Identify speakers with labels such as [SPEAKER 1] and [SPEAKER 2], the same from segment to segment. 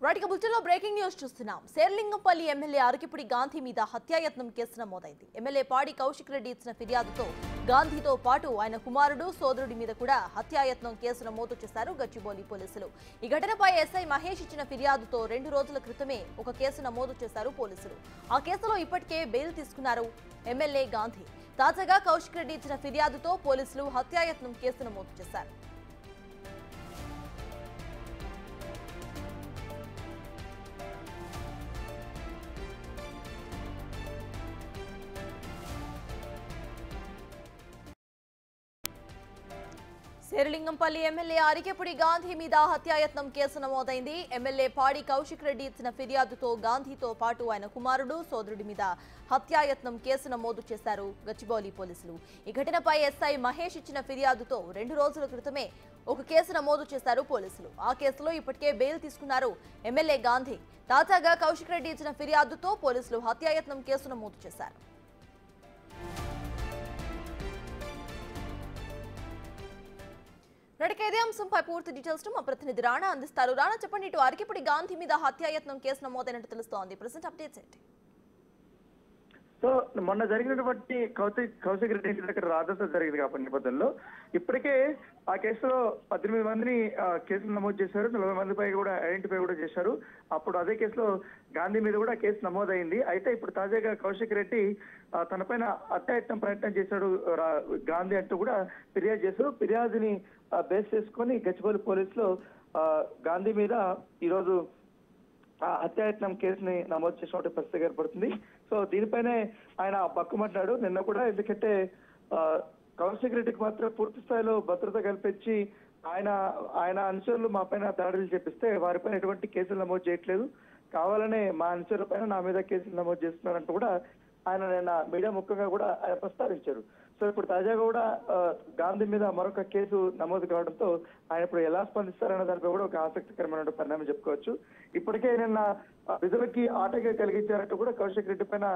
[SPEAKER 1] Right బులెటిన్లో breaking news చూస్తున్నాం. Serilingampally MLA అరకిపుడి Gandhi మీద హత్యాయత్నం కేసు నమోదైంది. ఎమ్మెల్యే పాడి కౌశిక్ రెడ్డి ఇచ్చిన ఫిర్యాదుతో గాంధీతో పాటు ఆయన కుమారుడు సోదరుడి మీద కూడా హత్యాయత్నం కేసు నమోదు చేశారు గచ్చిబౌలి పోలీసులు. ఈ ఘటనపై ఎస్ఐ మహేష్ ఇచ్చిన ఫిర్యాదుతో 2 రోజుల క్రితమే ఒక కేసు నమోదు చేశారు పోలీసులు. ఆ కేసులో ఇప్పటికే బెయిల్ తీసుకున్నారు ఎమ్మెల్యే గాంధీ. తాజాగా కౌశిక్ రెడ్డి ఇచ్చిన ఫిర్యాదుతో పోలీసులు హత్యాయత్నం కేసు నమోదు చేశారు. శేర్లింగంపల్లి ఎమ్మెల్యే అరకిపుడి గాంధీ మీద హత్యాయత్నం కేసు నమోదైంది. ఎమ్మెల్యే పాడి కౌశిక్ రెడ్డి ఇచ్చిన ఫిర్యాదుతో గాంధీతో పాటు ఆయన కుమారుడు సోదరుడి మీద హత్యాయత్నం కేసు నమోదు చేశారు గచ్చిబౌలి పోలీసులు. ఈ ఘటనపై ఎస్ఐ మహేష్ ఇచ్చిన ఫిర్యాదుతో 2 రోజుల క్రితమే ఒక కేసు నమోదు చేశారు పోలీసులు. ఆ కేసులో ఇప్పటికే బెయిల్ తీసుకున్నారు ఎమ్మెల్యే గాంధీ. తాజాగా కౌశిక్ రెడ్డి ఇచ్చిన ఫిర్యాదుతో పోలీసులు హత్యాయత్నం కేసు నమోదు చేశారు. ఇదే అంశంపై పూర్తి డీటెయిల్స్ మా ప్రతినిధి రాణా అందిస్తారు. రాణా, చెప్పండి, ఇటు అరకిపుడి గాంధీ మీద హత్యాయత్నం కేసు నమోదైనట్టు తెలుస్తోంది. ప్రెసెంట్ అప్డేట్స్ ఏంటి?
[SPEAKER 2] సో మొన్న జరిగినటువంటి కౌశిక్ రెడ్డి ఇంటి దగ్గర రాజంతా జరిగింది కాబట్టి నేపథ్యంలో ఇప్పటికే ఆ కేసులో 18 మందిని కేసులు నమోదు చేశారు. 40 మందిపై కూడా ఐడెంటిఫై కూడా చేశారు. అప్పుడు అదే కేసులో గాంధీ మీద కూడా కేసు నమోదైంది. అయితే ఇప్పుడు తాజాగా కౌశిక్ రెడ్డి తనపైన హత్యాయత్నం ప్రయత్నం చేశాడు గాంధీ అంటూ కూడా ఫిర్యాదు చేశారు. ఫిర్యాదుని బేస్ చేసుకొని గచ్చిబౌలి పోలీసులు గాంధీ మీద ఈరోజు హత్యాయత్నం కేసుని నమోదు చేసినటువంటి పరిస్థితి ఏర్పడుతుంది. సో దీనిపైనే ఆయన పక్కుమంటాడు నిన్న కూడా. ఎందుకంటే కౌశిక్ రెడ్డికి మాత్రం పూర్తి స్థాయిలో భద్రత కల్పించి ఆయన అనుచరులు మా పైన దాడులు చేపిస్తే వారిపైన ఎటువంటి కేసులు నమోదు చేయట్లేదు, కావాలనే మా అనుచరుల పైన నా మీద కేసులు నమోదు చేస్తున్నారంటూ కూడా ఆయన నిన్న మీడియా ముఖ్యంగా కూడా ఆయన ప్రస్తావించారు. సో ఇప్పుడు తాజాగా కూడా గాంధీ మీద మరొక కేసు నమోదు కావడంతో ఆయన ఇప్పుడు ఎలా స్పందిస్తారన్న దానిపై కూడా ఒక ఆసక్తికరమైన పరిణామం చెప్పుకోవచ్చు. ఇప్పటికే నిన్న విధులకి ఆటంకం కలిగించారంటూ కూడా కౌశిక్ రెడ్డి పైన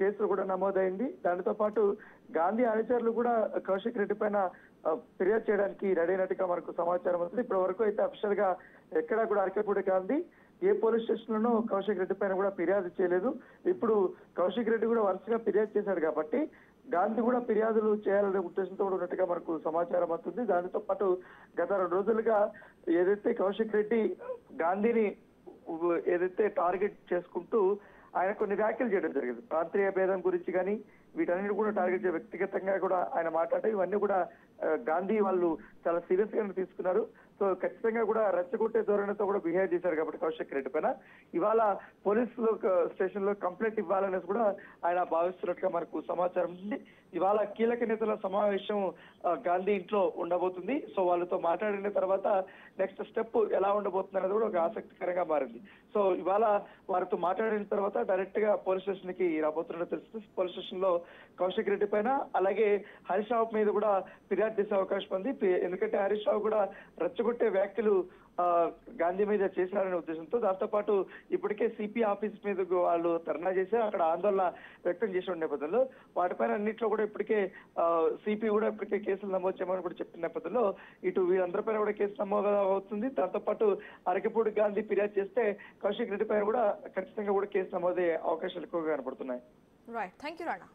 [SPEAKER 2] కేసు కూడా నమోదైంది. దానితో పాటు గాంధీ అనుచరులు కూడా కౌశిక్ రెడ్డి పైన ఫిర్యాదు చేయడానికి రెడీ అయినట్టుగా మనకు సమాచారం వస్తుంది. ఇప్పటి వరకు అయితే అఫీషియల్ గా ఎక్కడా కూడా అరకిపుడి గాంధీ ఏ పోలీస్ స్టేషన్ లోనూ కౌశిక్ రెడ్డి పైన కూడా ఫిర్యాదు చేయలేదు. ఇప్పుడు కౌశిక్ రెడ్డి కూడా వరుసగా ఫిర్యాదు చేశాడు కాబట్టి గాంధీ కూడా ఫిర్యాదులు చేయాలనే ఉద్దేశంతో కూడా ఉన్నట్టుగా మనకు సమాచారం అవుతుంది. దానితో పాటు గత 2 రోజులుగా ఏదైతే కౌశిక్ రెడ్డి గాంధీని ఏదైతే టార్గెట్ చేసుకుంటూ ఆయన కొన్ని వ్యాఖ్యలు చేయడం జరిగింది. ప్రాంతీయ భేదం గురించి కానీ వీటన్నిటి కూడా టార్గెట్ వ్యక్తిగతంగా కూడా ఆయన మాట్లాడటం ఇవన్నీ కూడా గాంధీ వాళ్ళు చాలా సీరియస్ గా తీసుకున్నారు. సో ఖచ్చితంగా కూడా రెచ్చగొట్టే ధోరణితో కూడా బిహేవ్ చేశారు కాబట్టి కౌశిక్ రెడ్డి పైన ఇవాళ పోలీసులు స్టేషన్ లో కంప్లైంట్ ఇవ్వాలనేసి కూడా ఆయన భావిస్తున్నట్టుగా మనకు సమాచారం ఉంది. ఇవాళ కీలక నేతల సమావేశం గాంధీ ఇంట్లో ఉండబోతుంది. సో వాళ్ళతో మాట్లాడిన తర్వాత నెక్స్ట్ స్టెప్ ఎలా ఉండబోతుంది అనేది కూడా ఒక ఆసక్తికరంగా మారింది. సో ఇవాళ వారితో మాట్లాడిన తర్వాత డైరెక్ట్ గా పోలీస్ స్టేషన్ కి రాబోతున్నట్టు తెలుస్తుంది. పోలీస్ స్టేషన్ లో కౌశిక్ రెడ్డి పైన అలాగే హరీష్ రావు మీద కూడా ఫిర్యాదు చేసే అవకాశం ఉంది. ఎందుకంటే హరీష్ రావు కూడా రెచ్చగొట్టే వ్యాఖ్యలు గాంధీ మీద చేశారనే ఉద్దేశంతో దాంతో పాటు ఇప్పటికే సిపి ఆఫీస్ మీద వాళ్ళు ధర్నా చేసి అక్కడ ఆందోళన వ్యక్తం చేసిన నేపథ్యంలో వాటిపైన అన్నింటిలో కూడా ఇప్పటికే సిపి కూడా ఇప్పటికే కేసులు నమోదు చేయమని కూడా చెప్పిన నేపథ్యంలో ఇటు వీరందరిపైన కూడా కేసు నమోదు అవుతుంది. దాంతో పాటు అరకిపుడి గాంధీ ఫిర్యాదు చేస్తే కౌశిక్ రెడ్డి పైన కూడా ఖచ్చితంగా కూడా కేసు నమోదయ్యే అవకాశాలు ఎక్కువగా కనపడుతున్నాయి.
[SPEAKER 1] Right, thank you Rana.